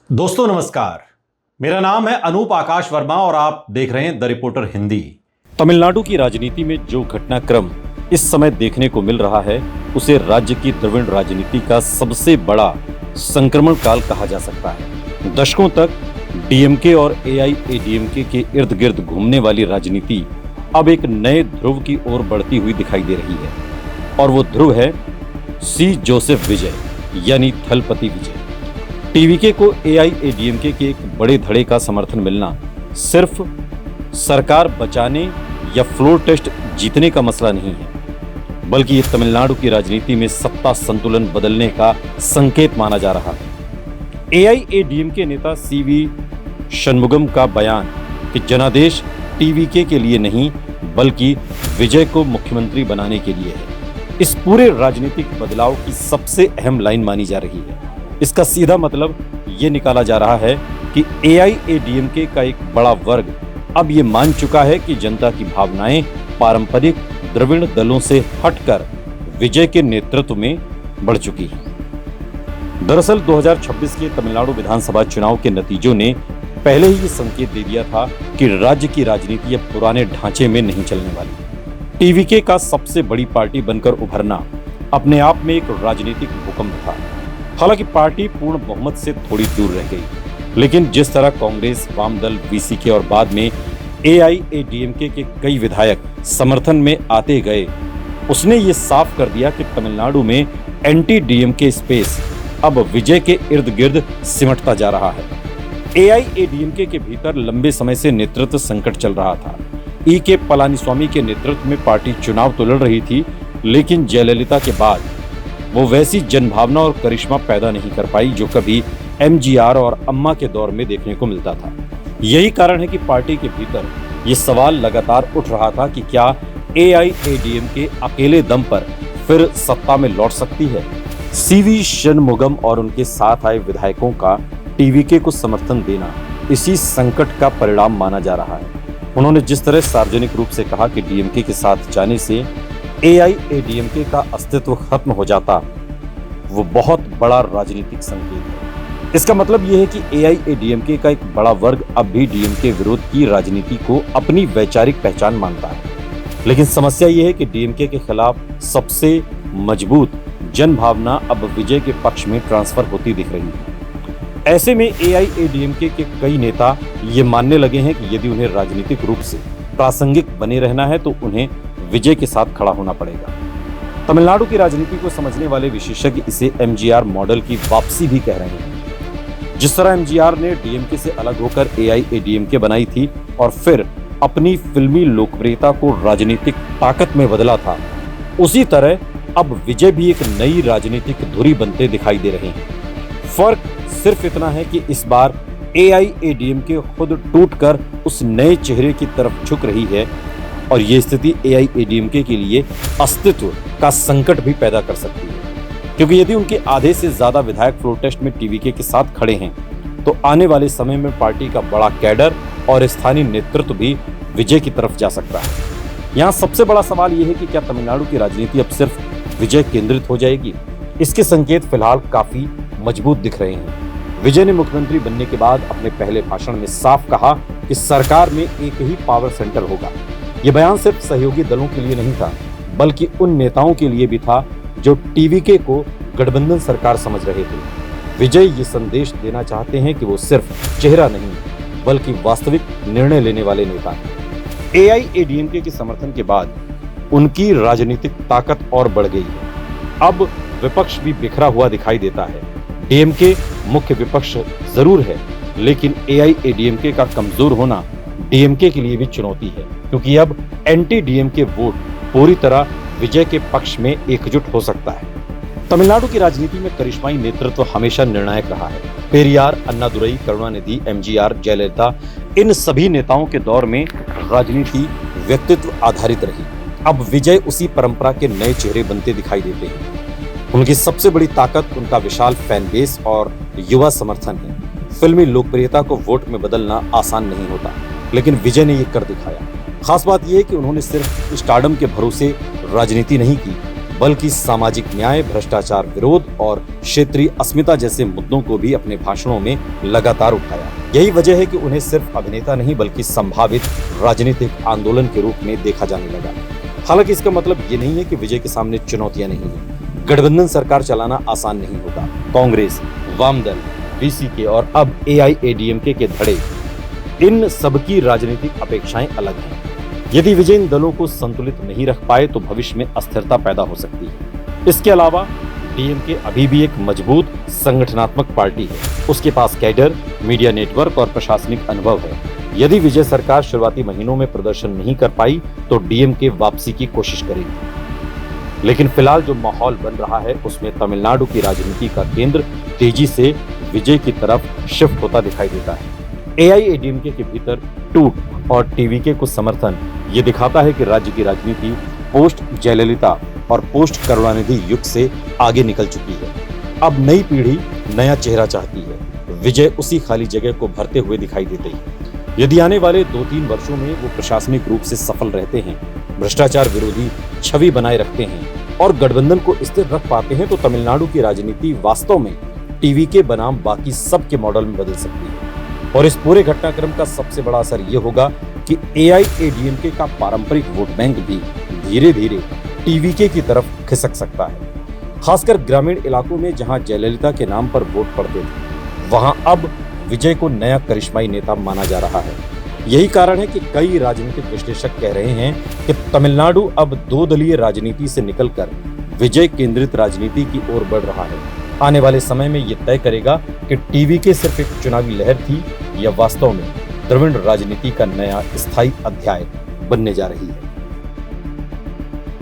दोस्तों नमस्कार, मेरा नाम है अनूप आकाश वर्मा और आप देख रहे हैं द रिपोर्टर हिंदी। तमिलनाडु की राजनीति में जो घटनाक्रम इस समय देखने को मिल रहा है उसे राज्य की द्रविड़ राजनीति का सबसे बड़ा संक्रमण काल कहा जा सकता है। दशकों तक डीएमके और एआईएडीएमके के इर्द गिर्द घूमने वाली राजनीति अब एक नए ध्रुव की ओर बढ़ती हुई दिखाई दे रही है और वो ध्रुव है सी जोसेफ विजय यानी थलपति विजय। टीवीके को एआईएडीएमके के एक बड़े धड़े का समर्थन मिलना सिर्फ सरकार बचाने या फ्लोर टेस्ट जीतने का मसला नहीं है, बल्कि ये तमिलनाडु की राजनीति में सत्ता संतुलन बदलने का संकेत माना जा रहा है। एआईएडीएमके नेता सीवी षणमुगम का बयान कि जनादेश टीवीके के लिए नहीं बल्कि विजय को मुख्यमंत्री बनाने के लिए है, इस पूरे राजनीतिक बदलाव की सबसे अहम लाइन मानी जा रही है। इसका सीधा मतलब ये निकाला जा रहा है कि एआईएडीएमके का एक बड़ा वर्ग अब ये मान चुका है कि जनता की भावनाएं पारंपरिक द्रविड़ दलों से हटकर विजय के नेतृत्व में बढ़ चुकी हैं। दरअसल 2026 के तमिलनाडु विधानसभा चुनाव के नतीजों ने पहले ही ये संकेत दे दिया था कि राज्य की राजनीति अब पुराने ढांचे में नहीं चलने वाली। टीवीके का सबसे बड़ी पार्टी बनकर उभरना अपने आप में एक राजनीतिक भूकंप था। हालांकि पार्टी पूर्ण बहुमत से थोड़ी दूर रह गई, लेकिन जिस तरह कांग्रेस, वाम दल, वीसीके और बाद में एआईएडीएमके के कई विधायक समर्थन में आते गए, उसने ये साफ कर दिया कि तमिलनाडु में एंटी डीएमके स्पेस अब विजय के इर्द गिर्द सिमटता जा रहा है। एआईएडीएमके के भीतर लंबे समय से नेतृत्व संकट चल रहा था। के पलानीस्वामी के नेतृत्व में पार्टी चुनाव तो लड़ रही थी, लेकिन जयललिता के बाद वो वैसी जनभावना और करिश्मा पैदा नहीं कर पाई जो कभी एमजीआर और अम्मा के दौर में देखने को मिलता था। यही कारण है कि पार्टी के भीतर ये सवाल लगातार उठ रहा था कि क्या एआईएडीएमके अकेले दम पर फिर सत्ता में लौट सकती है। सीवी षणमुगम और उनके साथ आए विधायकों का टीवीके को समर्थन देना इसी संकट का परिणाम माना जा रहा है। उन्होंने जिस तरह सार्वजनिक रूप से कहा कि डीएमके के साथ जाने से एआईएडीएमके का अस्तित्व खत्म हो जाता, वो बहुत बड़ा राजनीतिक संकेत है। इसका मतलब यह है कि एआईएडीएमके का एक बड़ा वर्ग अब भी डीएमके विरोध की राजनीति को अपनी वैचारिक पहचान मानता है, लेकिन समस्या यह है कि डीएमके के खिलाफ सबसे मजबूत जनभावना अब विजय के पक्ष में ट्रांसफर होती दिख रही है। ऐसे में एआईएडीएमके के कई नेता ये मानने लगे हैं कि यदि उन्हें राजनीतिक रूप से प्रासंगिक बने रहना है तो उन्हें विजय के साथ खड़ा होना पड़ेगा। तमिलनाडु की राजनीति को समझने वाले विशेषज्ञ इसे एमजीआर मॉडल की वापसी भी कह रहे हैं। जिस तरह एमजीआर ने डीएमके से अलग होकर एआईएडीएमके बनाई थी और फिर अपनी फिल्मी लोकप्रियता को राजनीतिक ताकत में बदला था, उसी तरह अब विजय भी एक नई राजनीतिक धुरी बनते दिखाई दे रहे हैं। फर्क सिर्फ इतना है कि इस बार एआईएडीएमके खुद टूटकर उस नए चेहरे की तरफ झुक रही है और ये स्थिति एआईएडीएमके के लिए अस्तित्व का संकट भी पैदा कर सकती है, क्योंकि यदि उनके आधे से ज्यादा विधायक फ्लोर टेस्ट में टीवीके के साथ खड़े हैं तो आने वाले समय में पार्टी का बड़ा कैडर और स्थानीय नेतृत्व भी विजय की तरफ जा सकता है। यहाँ सबसे बड़ा सवाल यह है कि क्या तमिलनाडु की राजनीति अब सिर्फ विजय केंद्रित हो जाएगी। इसके संकेत फिलहाल काफी मजबूत दिख रहे हैं। विजय ने मुख्यमंत्री बनने के बाद अपने पहले भाषण में साफ कहा कि सरकार में एक ही पावर सेंटर होगा। ये बयान सिर्फ सहयोगी दलों के लिए नहीं था, बल्कि उन नेताओं के लिए भी था जो टीवीके को गठबंधन सरकार समझ रहे थे। विजय ये संदेश देना चाहते हैं कि वो सिर्फ चेहरा नहीं बल्कि वास्तविक निर्णय लेने वाले नेता हैं। एआईएडीएमके के समर्थन के बाद उनकी राजनीतिक ताकत और बढ़ गई है। अब विपक्ष भी बिखरा हुआ दिखाई देता है। डीएमके मुख्य विपक्ष जरूर है, लेकिन एआईएडीएमके का कमजोर होना डीएमके के लिए भी चुनौती है, क्योंकि अब एंटी डीएमके वोट पूरी तरह विजय के पक्ष में एकजुट हो सकता है। तमिलनाडु की राजनीति में करिश्माई नेतृत्व हमेशा निर्णायक रहा है। पेरियार, अन्नादुरई, करुणानिधि, एमजीआर, जयललिता, इन सभी नेताओं के दौर में राजनीति व्यक्तित्व आधारित रही। अब विजय उसी परंपरा के नए चेहरे बनते दिखाई देते हैं। उनकी सबसे बड़ी ताकत उनका विशाल फैन बेस और युवा समर्थन है। फिल्मी लोकप्रियता को वोट में बदलना आसान नहीं होता, लेकिन विजय ने ये कर दिखाया। खास बात यह है कि उन्होंने सिर्फ स्टारडम के भरोसे राजनीति नहीं की, बल्कि सामाजिक न्याय, भ्रष्टाचार विरोध और क्षेत्रीय अस्मिता जैसे मुद्दों को भी अपने भाषणों में लगातार उठाया। यही वजह है कि उन्हें सिर्फ अभिनेता नहीं बल्कि संभावित राजनीतिक आंदोलन के रूप में देखा जाने लगा। हालांकि इसका मतलब ये नहीं है कि विजय के सामने चुनौतियां नहीं है। गठबंधन सरकार चलाना आसान नहीं होगा। कांग्रेस, वामदल, वीसीके और अब एआईएडीएमके के धड़े, इन सबकी राजनीतिक अपेक्षाएं अलग हैं। यदि विजय इन दलों को संतुलित नहीं रख पाए तो भविष्य में अस्थिरता पैदा हो सकती है। इसके अलावा डीएमके अभी भी एक मजबूत संगठनात्मक पार्टी है। उसके पास कैडर, मीडिया नेटवर्क और प्रशासनिक अनुभव है। यदि विजय सरकार शुरुआती महीनों में प्रदर्शन नहीं कर पाई तो डीएमके वापसी की कोशिश करेगी। लेकिन फिलहाल जो माहौल बन रहा है उसमें तमिलनाडु की राजनीति का केंद्र तेजी से विजय की तरफ शिफ्ट होता दिखाई देता है। एआईएडीएमके के भीतर टूट और टीवीके को समर्थन ये दिखाता है कि राज्य की राजनीति पोस्ट जयललिता और पोस्ट करुणानिधि युग से आगे निकल चुकी है। अब नई पीढ़ी नया चेहरा चाहती है। विजय उसी खाली जगह को भरते हुए दिखाई देते हैं। यदि आने वाले 2-3 वर्षों में वो प्रशासनिक रूप से सफल रहते हैं, भ्रष्टाचार विरोधी छवि बनाए रखते हैं और गठबंधन को स्थिर रख पाते हैं तो तमिलनाडु की राजनीति वास्तव में टीवीके बनाम बाकी सबके मॉडल में बदल सकती है। और इस पूरे घटनाक्रम का सबसे बड़ा असर ये होगा कि एआईएडीएमके का पारंपरिक वोट बैंक भी धीरे धीरे टीवीके की तरफ खिसक सकता है। खासकर ग्रामीण इलाकों में जहां जयललिता के नाम पर वोट पड़ते थे, वहां अब विजय को नया करिश्माई नेता माना जा रहा है। यही कारण है कि कई राजनीतिक विश्लेषक कह रहे हैं कि तमिलनाडु अब 2 दलीय राजनीति से निकलकर विजय केंद्रित राजनीति की ओर बढ़ रहा है। आने वाले समय में यह तय करेगा कि टीवीके सिर्फ एक चुनावी लहर थी या वास्तव में द्रविड़ राजनीति का नया स्थायी अध्याय बनने जा रही है।